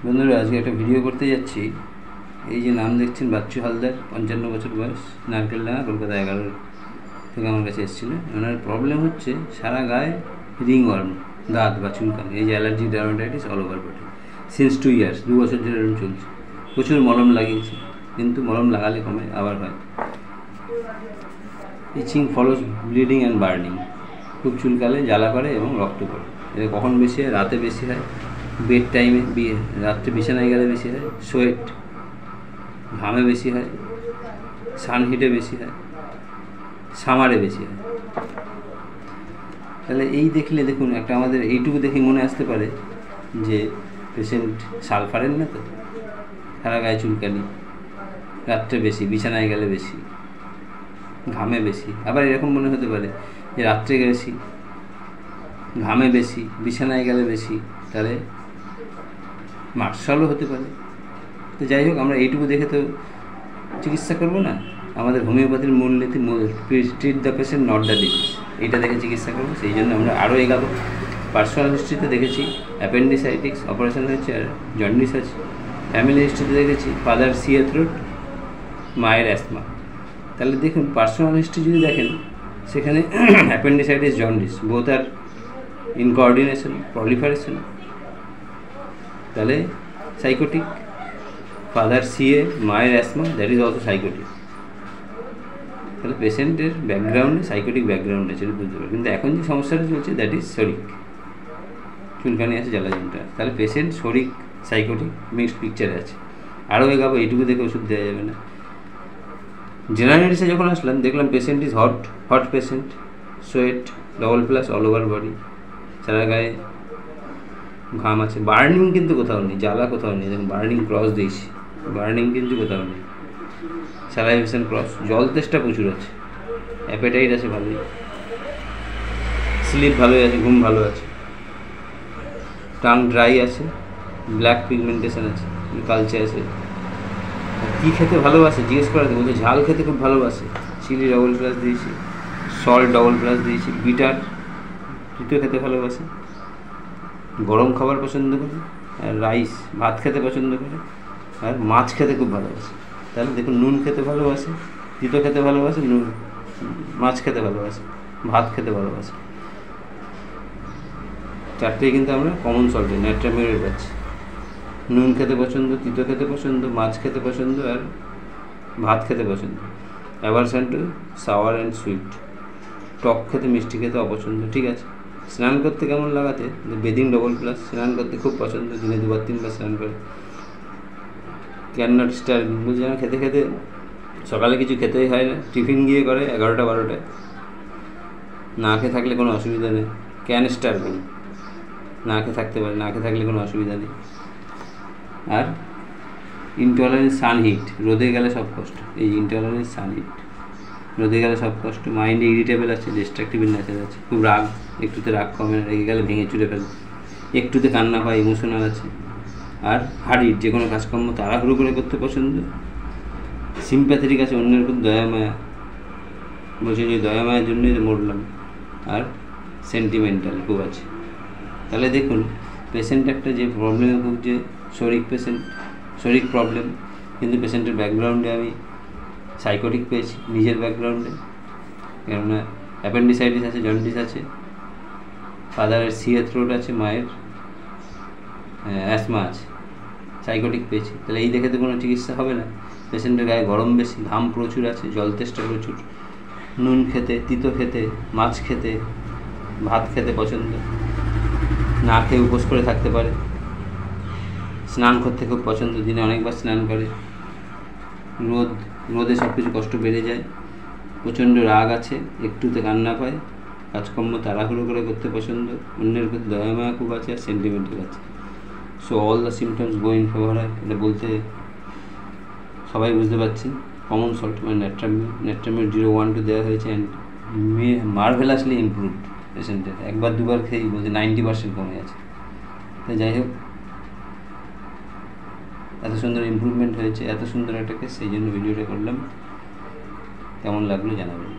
বন্ধুরা, আজকে একটা ভিডিও করতে যাচ্ছি। এই যে নাম দেখছেন বাচ্চু হালদার, 55 বছর বয়স, নারকেলডাঙ্গা, কলকাতা 11 থেকে আমার কাছে এসেছিলো। ওনার প্রবলেম হচ্ছে সারা গায়ে রিংওয়ার্ম, দাঁত বা চুলকানি, এই যে allergy dermatitis all over body since 2 years, 2 বছর ধরে এরকম চলছে। প্রচুর মলম লাগিয়েছে, কিন্তু মলম লাগালে কমে, আবার হয়। ইচিং ফলোস ব্লিডিং অ্যান্ড বার্নিং, খুব চুলকালে জ্বালা করে এবং রক্ত পড়ে। এটা কখন বেশি হয়? রাতে বেশি হয়, বেড টাইমে, রাত্রে বিছানায় গেলে বেশি হয়, সোয়েট ঘামে বেশি হয়, সানহিটে বেশি হয়, সামারে বেশি হয়। তাহলে এই দেখলে দেখুন, একটা আমাদের এইটুকু দেখে মনে আসতে পারে যে পেশেন্ট সালফারের না, তো সারা গায়ে চুলকানি, রাত্রে বেশি, বিছানায় গেলে বেশি, ঘামে বেশি। আবার এরকম মনে হতে পারে যে রাত্রে বেশি, ঘামে বেশি, বিছানায় গেলে বেশি, তাহলে মার্শালও হতে পারে। তো যাই হোক, আমরা এইটুকু দেখে তো চিকিৎসা করব না। আমাদের হোমিওপ্যাথির মূলনীতি treat the patient not the disease, এইটা দেখে চিকিৎসা করবো। সেই জন্য আমরা আরও এগাবো। পার্সোনাল হিস্ট্রিতে দেখেছি অ্যাপেন্ডিসাইটিস অপারেশন হয়েছে আর জন্ডিস আছে। ফ্যামিলি হিস্ট্রিতে দেখেছি ফাদার সিএ থ্রোট, মায়ের অ্যাসমা। তাহলে দেখুন, পার্সোনাল হিস্ট্রি যদি দেখেন, সেখানে অ্যাপেন্ডিসাইটিস, জন্ডিস বোথ আর ইনকোঅর্ডিনেশন, প্রলিফারেশন, তাহলে সাইকোটিক। ফাদার সিএ, মায়ের asthma, that is also psychotic. তাহলে পেশেন্টের ব্যাকগ্রাউন্ডে সাইকোটিক ব্যাকগ্রাউন্ড আছে, বুঝতে পারে। কিন্তু এখন যে সমস্যাটা চলছে, দ্যাট ইজ শরিক, চুলকানি আছে, জ্বালা যন্ত্রণা। তাহলে পেশেন্ট শরিক সাইকোটিক মিক্সড পিকচারে আছে। আরও এগাবো, এইটুকু দেখে ওষুধ দেওয়া যাবে না। জেনারেল মেডিসিনে যখন আসলাম, দেখলাম patient is hot patient, sweat double plus all over body, সারা গায়ে ঘাম আছে, বার্নিং কিন্তু কোথাও নেই, জ্বালা কোথাও নেই। দেখুন, বার্নিং ক্রস দিয়েছি, বার্নিং কিন্তু কোথাও নেই, স্যালাইভেশন ক্রস, জল তেষ্টা প্রচুর আছে, অ্যাপেটাইট আছে ভালোই, স্লিপ ভালোই আছে, ঘুম ভালো আছে, টাং ড্রাই আছে, ব্ল্যাক পিগমেন্টেশন আছে, কালচে আছে। কী খেতে ভালোবাসে জিজ্ঞেস করাতে বলছে ঝাল খেতে খুব ভালোবাসে, চিলি ডবল প্লাস দিয়েছি, সল্ট ডবল প্লাস দিয়েছি, বিটার দুটো খেতে ভালোবাসে, গরম খাবার পছন্দ করে, আর রাইস ভাত খেতে পছন্দ করে, আর মাছ খেতে খুব ভালোবাসে। তাহলে দেখুন, নুন খেতে ভালোবাসে, তিতো খেতে ভালোবাসে, মাছ খেতে ভালোবাসে, ভাত খেতে ভালোবাসে। চারটেই কিন্তু আমরা কমন সল্টে ন্যাট্রামিউরেট পাচ্ছি। নুন খেতে পছন্দ, তিতো খেতে পছন্দ, মাছ খেতে পছন্দ, আর ভাত খেতে পছন্দ। Aversion to sour and sweet, টক খেতে, মিষ্টি খেতে অপছন্দ। ঠিক আছে। স্নান করতে কেমন লাগাতে? বেদিং ডবল প্লাস, স্নান করতে খুব পছন্দ, দিনে 2-3 স্নান করে। ক্যান নট স্টার, বলছে না খেতে খেতে সকালে কিছু খেতেই হয় না, টিফিন গিয়ে করে 11টা-12টায়, না খেয়ে থাকলে কোনো অসুবিধা নেই। ক্যান স্টারভিং, না খেয়ে থাকতে পারে, না খেয়ে থাকলে কোনো অসুবিধা নেই। আর ইনটলারেন্স সানহিট, রোদে গেলে সব কষ্ট, এই ইনটলারেন্স সানহিট, রোদে গেলে সব কষ্ট। মাইন্ডে ইরিটেবল আছে, ডিস্ট্রাকটিভ নেচার আছে, খুব রাগ, একটুতে রাগ কমে না, রেগে গেলে ভেঙে চুরে ফেলে, একটুতে কান্না পায়, ইমোশনাল আছে। আর হারিট, যে কোনো কাজকর্ম তাড়াহুড়ো করে করতে পছন্দ। সিম্প্যাথেটিক আছে, অন্যের প্রতি দয়ামায়া, বলছে যে দয়ামায়ার জন্যই মরলাম। আর সেন্টিমেন্টাল খুব আছে। তাহলে দেখুন, পেশেন্ট একটা যে প্রবলেমে ভুগছে, শরিক প্রবলেম, কিন্তু পেশেন্টের ব্যাকগ্রাউন্ডে আমি সাইকোটিক পেয়েছি, নিজের ব্যাকগ্রাউন্ডে। কেননা অ্যাপেন্ডিসাইটিস আছে, জন্ডিস আছে, ফাদারের সিএ থ্রোট আছে, মায়ের অ্যাসমা আছে, সাইকোটিক পেয়েছি। তাহলে এই দেখে তো কোনো চিকিৎসা হবে না। পেশেন্টের গায়ে গরম বেশি, ঘাম প্রচুর আছে, জল তেষ্টা প্রচুর, নুন খেতে, তিতো খেতে, মাছ খেতে, ভাত খেতে পছন্দ, না খেয়ে উপোস করে থাকতে পারে, স্নান করতে খুব পছন্দ, দিনে অনেকবার স্নান করে, রোদে সব কিছু কষ্ট বেড়ে যায়, প্রচণ্ড রাগ আছে, একটুতে কান্না পায়, কাজকর্ম তাড়াহুড়ো করে করতে পছন্দ, অন্যের প্রতি দয়ামায়া খুব আছে, আর সেন্টিমেন্টাল আছে। So all the symptoms go in favour হয়। এটা বলতে সবাই বুঝতে পারছেন। কমন সল্ট মানে ন্যাট্রামিউর 0-1-2 দেওয়া হয়েছে, অ্যান্ড মার্ভেলাসলি ইমপ্রুভড পেশেন্টের। 1-2বার খেয়েই বলছে 90% কমে গেছে। তো যাই হোক, এত সুন্দর ইমপ্রুভমেন্ট হয়েছে, এত সুন্দর একটা কেস, সেই জন্য ভিডিওটা করলাম। কেমন লাগলো জানাবেন।